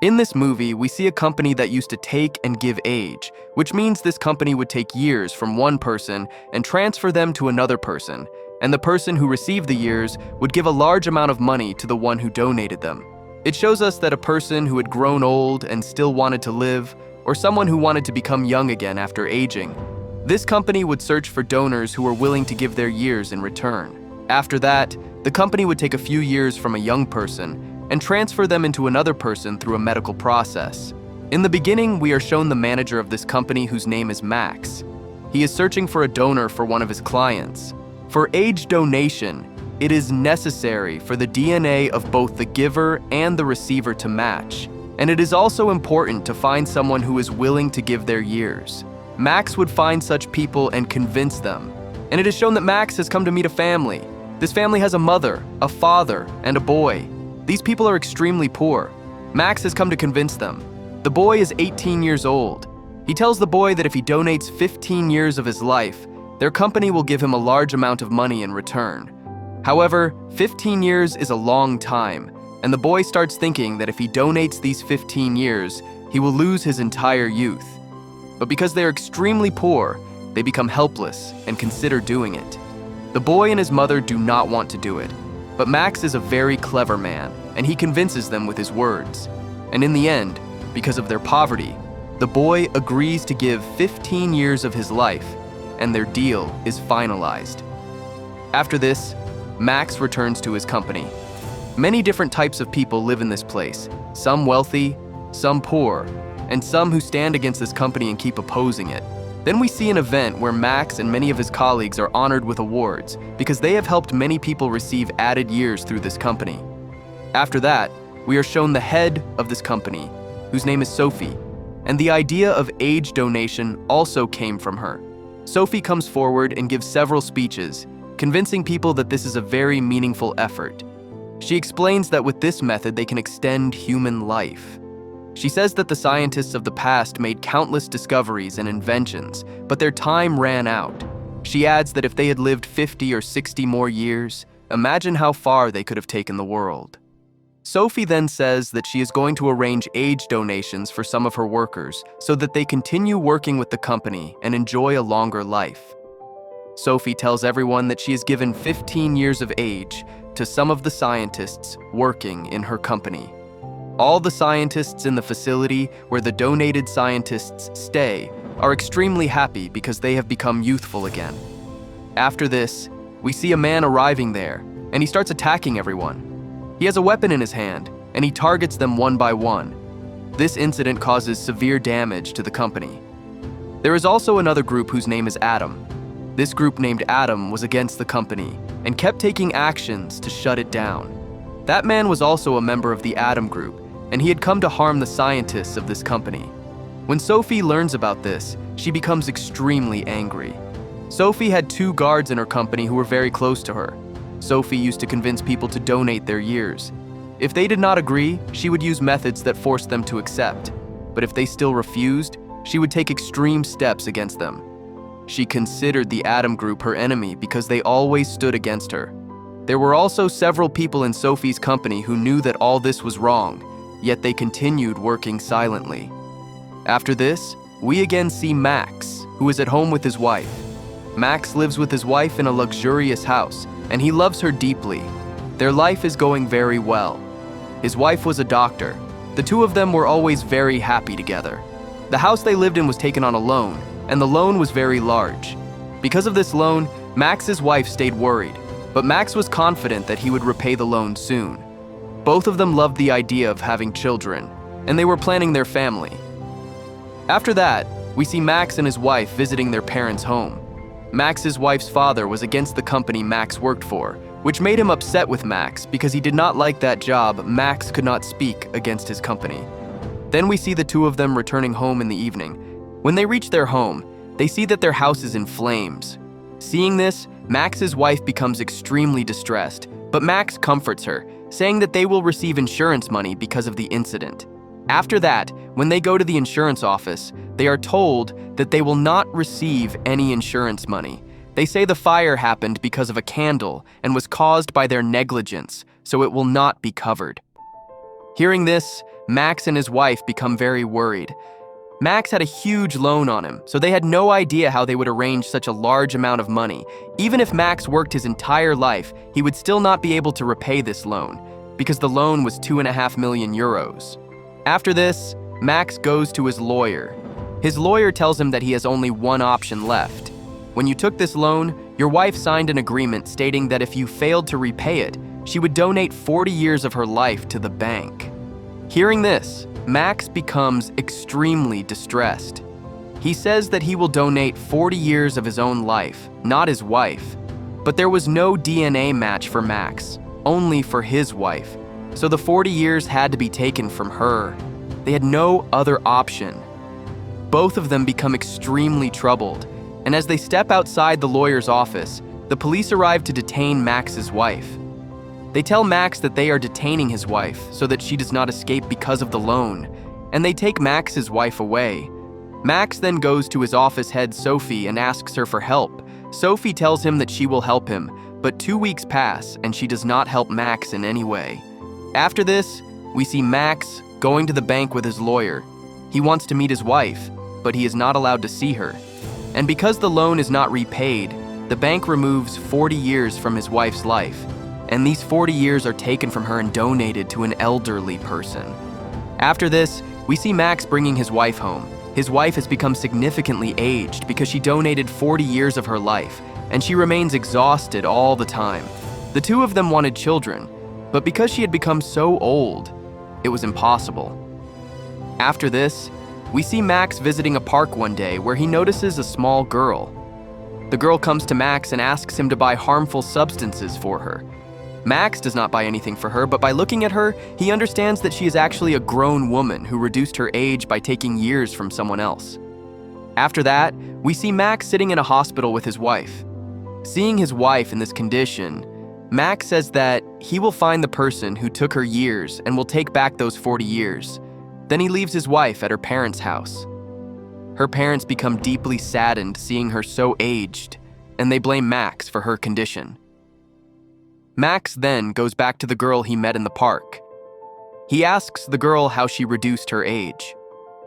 In this movie, we see a company that used to take and give age, which means this company would take years from one person and transfer them to another person, and the person who received the years would give a large amount of money to the one who donated them. It shows us that a person who had grown old and still wanted to live, or someone who wanted to become young again after aging, this company would search for donors who were willing to give their years in return. After that, the company would take a few years from a young person and transfer them into another person through a medical process. In the beginning, we are shown the manager of this company whose name is Max. He is searching for a donor for one of his clients. For age donation, it is necessary for the DNA of both the giver and the receiver to match, and it is also important to find someone who is willing to give their years. Max would find such people and convince them, and it is shown that Max has come to meet a family. This family has a mother, a father, and a boy. These people are extremely poor. Max has come to convince them. The boy is 18 years old. He tells the boy that if he donates 15 years of his life, their company will give him a large amount of money in return. However, 15 years is a long time, and the boy starts thinking that if he donates these 15 years, he will lose his entire youth. But because they are extremely poor, they become helpless and consider doing it. The boy and his mother do not want to do it, but Max is a very clever man, and he convinces them with his words. And in the end, because of their poverty, the boy agrees to give 15 years of his life, and their deal is finalized. After this, Max returns to his company. Many different types of people live in this place, some wealthy, some poor, and some who stand against this company and keep opposing it. Then we see an event where Max and many of his colleagues are honored with awards because they have helped many people receive added years through this company. After that, we are shown the head of this company, whose name is Sophie, and the idea of age donation also came from her. Sophie comes forward and gives several speeches, convincing people that this is a very meaningful effort. She explains that with this method they can extend human life. She says that the scientists of the past made countless discoveries and inventions, but their time ran out. She adds that if they had lived 50 or 60 more years, imagine how far they could have taken the world. Sophie then says that she is going to arrange age donations for some of her workers so that they continue working with the company and enjoy a longer life. Sophie tells everyone that she has given 15 years of age to some of the scientists working in her company. All the scientists in the facility where the donated scientists stay are extremely happy because they have become youthful again. After this, we see a man arriving there, and he starts attacking everyone. He has a weapon in his hand, and he targets them one by one. This incident causes severe damage to the company. There is also another group whose name is Adam. This group named Adam was against the company and kept taking actions to shut it down. That man was also a member of the Adam group, and he had come to harm the scientists of this company. When Sophie learns about this, she becomes extremely angry. Sophie had 2 guards in her company who were very close to her. Sophie used to convince people to donate their years. If they did not agree, she would use methods that forced them to accept. But if they still refused, she would take extreme steps against them. She considered the Adam group her enemy because they always stood against her. There were also several people in Sophie's company who knew that all this was wrong, yet they continued working silently. After this, we again see Max, who is at home with his wife. Max lives with his wife in a luxurious house, and he loves her deeply. Their life is going very well. His wife was a doctor. The two of them were always very happy together. The house they lived in was taken on a loan, and the loan was very large. Because of this loan, Max's wife stayed worried, but Max was confident that he would repay the loan soon. Both of them loved the idea of having children, and they were planning their family. After that, we see Max and his wife visiting their parents' home. Max's wife's father was against the company Max worked for, which made him upset with Max because he did not like that job. Max could not speak against his company. Then we see the two of them returning home in the evening. When they reach their home, they see that their house is in flames. Seeing this, Max's wife becomes extremely distressed, but Max comforts her, saying that they will receive insurance money because of the incident. After that, when they go to the insurance office, they are told that they will not receive any insurance money. They say the fire happened because of a candle and was caused by their negligence, so it will not be covered. Hearing this, Max and his wife become very worried. Max had a huge loan on him, so they had no idea how they would arrange such a large amount of money. Even if Max worked his entire life, he would still not be able to repay this loan, because the loan was 2.5 million euros. After this, Max goes to his lawyer. His lawyer tells him that he has only one option left. When you took this loan, your wife signed an agreement stating that if you failed to repay it, she would donate 40 years of her life to the bank. Hearing this, Max becomes extremely distressed. He says that he will donate 40 years of his own life, not his wife. But there was no DNA match for Max, only for his wife. So the 40 years had to be taken from her. They had no other option. Both of them become extremely troubled, and as they step outside the lawyer's office, the police arrive to detain Max's wife. They tell Max that they are detaining his wife so that she does not escape because of the loan, and they take Max's wife away. Max then goes to his office head Sophie and asks her for help. Sophie tells him that she will help him, but 2 weeks pass and she does not help Max in any way. After this, we see Max going to the bank with his lawyer. He wants to meet his wife, but he is not allowed to see her. And because the loan is not repaid, the bank removes 40 years from his wife's life. And these 40 years are taken from her and donated to an elderly person. After this, we see Max bringing his wife home. His wife has become significantly aged because she donated 40 years of her life, and she remains exhausted all the time. The two of them wanted children, but because she had become so old, it was impossible. After this, we see Max visiting a park one day where he notices a small girl. The girl comes to Max and asks him to buy harmful substances for her. Max does not buy anything for her, but by looking at her, he understands that she is actually a grown woman who reduced her age by taking years from someone else. After that, we see Max sitting in a hospital with his wife. Seeing his wife in this condition, Max says that he will find the person who took her years and will take back those 40 years. Then he leaves his wife at her parents' house. Her parents become deeply saddened seeing her so aged, and they blame Max for her condition. Max then goes back to the girl he met in the park. He asks the girl how she reduced her age.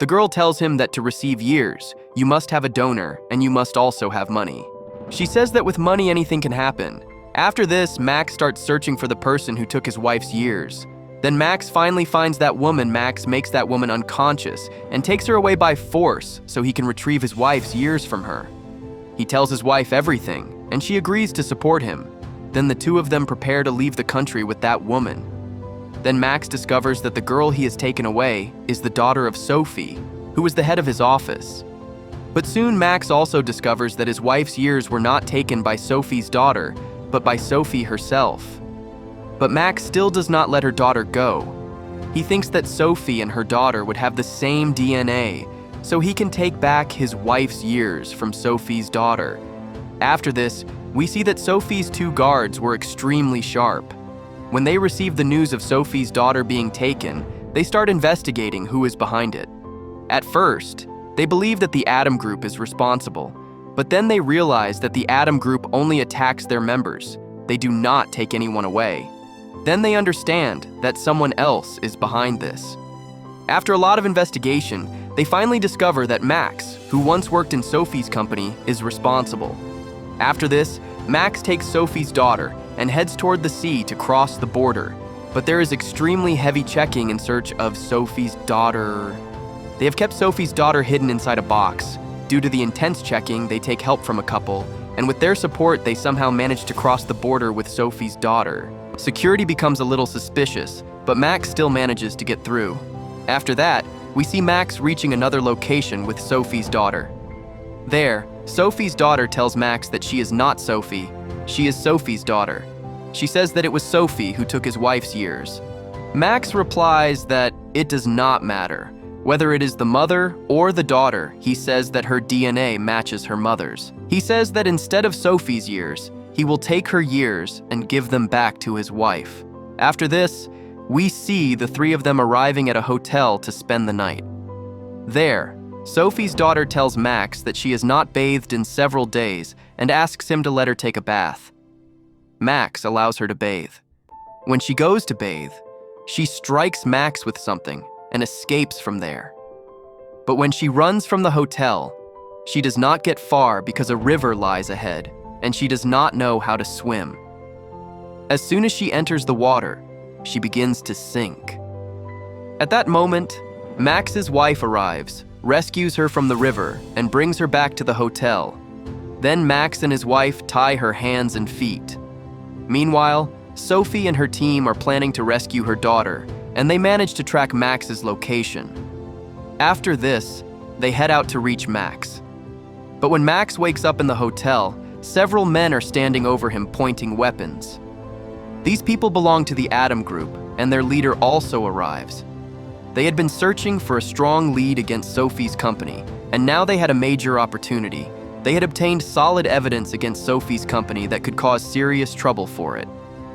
The girl tells him that to receive years, you must have a donor and you must also have money. She says that with money anything can happen. After this, Max starts searching for the person who took his wife's years. Then Max finally finds that woman. Max makes that woman unconscious and takes her away by force so he can retrieve his wife's years from her. He tells his wife everything, and she agrees to support him. Then the two of them prepare to leave the country with that woman. Then Max discovers that the girl he has taken away is the daughter of Sophie, who was the head of his office. But soon Max also discovers that his wife's years were not taken by Sophie's daughter, but by Sophie herself. But Max still does not let her daughter go. He thinks that Sophie and her daughter would have the same DNA, so he can take back his wife's years from Sophie's daughter. After this, we see that Sophie's two guards were extremely sharp. When they receive the news of Sophie's daughter being taken, they start investigating who is behind it. At first, they believe that the Adam Group is responsible, but then they realize that the Adam Group only attacks their members. They do not take anyone away. Then they understand that someone else is behind this. After a lot of investigation, they finally discover that Max, who once worked in Sophie's company, is responsible. After this, Max takes Sophie's daughter and heads toward the sea to cross the border, but there is extremely heavy checking in search of Sophie's daughter. They have kept Sophie's daughter hidden inside a box. Due to the intense checking, they take help from a couple, and with their support, they somehow manage to cross the border with Sophie's daughter. Security becomes a little suspicious, but Max still manages to get through. After that, we see Max reaching another location with Sophie's daughter. There, Sophie's daughter tells Max that she is not Sophie, she is Sophie's daughter. She says that it was Sophie who took his wife's years. Max replies that it does not matter. Whether it is the mother or the daughter, he says that her DNA matches her mother's. He says that instead of Sophie's years, he will take her years and give them back to his wife. After this, we see the three of them arriving at a hotel to spend the night. There, Sophie's daughter tells Max that she has not bathed in several days and asks him to let her take a bath. Max allows her to bathe. When she goes to bathe, she strikes Max with something, and escapes from there. But when she runs from the hotel, she does not get far because a river lies ahead, and she does not know how to swim. As soon as she enters the water, she begins to sink. At that moment, Max's wife arrives, rescues her from the river, and brings her back to the hotel. Then Max and his wife tie her hands and feet. Meanwhile, Sophie and her team are planning to rescue her daughter, and they manage to track Max's location. After this, they head out to reach Max. But when Max wakes up in the hotel, several men are standing over him pointing weapons. These people belong to the Adam Group, and their leader also arrives. They had been searching for a strong lead against Sophie's company, and now they had a major opportunity. They had obtained solid evidence against Sophie's company that could cause serious trouble for it.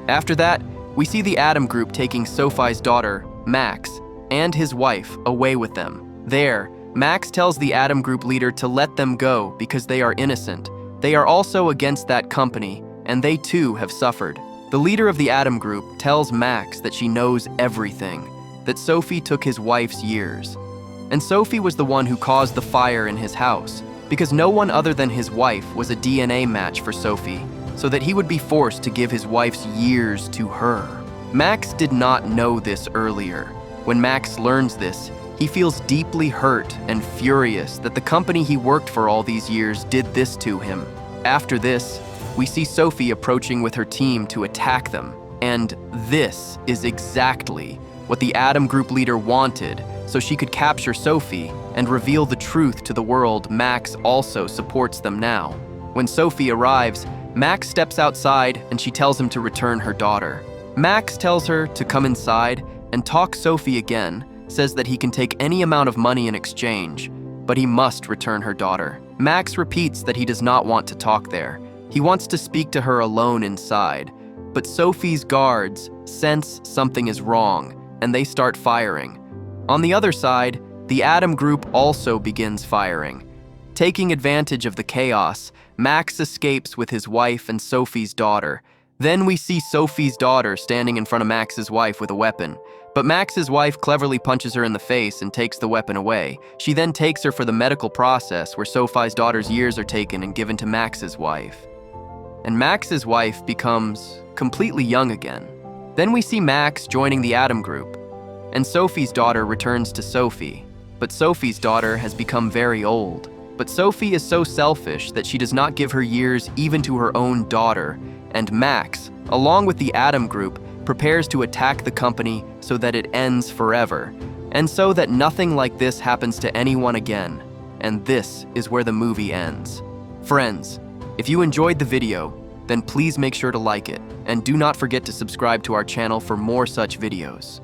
After that, we see the Adam Group taking Sophie's daughter, Max, and his wife away with them. There, Max tells the Adam Group leader to let them go because they are innocent. They are also against that company, and they too have suffered. The leader of the Adam Group tells Max that she knows everything, that Sophie took his wife's years. And Sophie was the one who caused the fire in his house, because no one other than his wife was a DNA match for Sophie, so that he would be forced to give his wife's years to her. Max did not know this earlier. When Max learns this, he feels deeply hurt and furious that the company he worked for all these years did this to him. After this, we see Sophie approaching with her team to attack them. And this is exactly what the Adam Group leader wanted, so she could capture Sophie and reveal the truth to the world. Max also supports them now. When Sophie arrives, Max steps outside and she tells him to return her daughter. Max tells her to come inside and talk Sophie again, says that he can take any amount of money in exchange, but he must return her daughter. Max repeats that he does not want to talk there. He wants to speak to her alone inside, but Sophie's guards sense something is wrong, and they start firing. On the other side, the Adam Group also begins firing. Taking advantage of the chaos, Max escapes with his wife and Sophie's daughter. Then we see Sophie's daughter standing in front of Max's wife with a weapon. But Max's wife cleverly punches her in the face and takes the weapon away. She then takes her for the medical process where Sophie's daughter's years are taken and given to Max's wife. And Max's wife becomes completely young again. Then we see Max joining the Adam Group, and Sophie's daughter returns to Sophie. But Sophie's daughter has become very old. But Sophie is so selfish that she does not give her years even to her own daughter, and Max, along with the Adam Group, prepares to attack the company so that it ends forever, and so that nothing like this happens to anyone again. And this is where the movie ends. Friends, if you enjoyed the video, then please make sure to like it, and do not forget to subscribe to our channel for more such videos.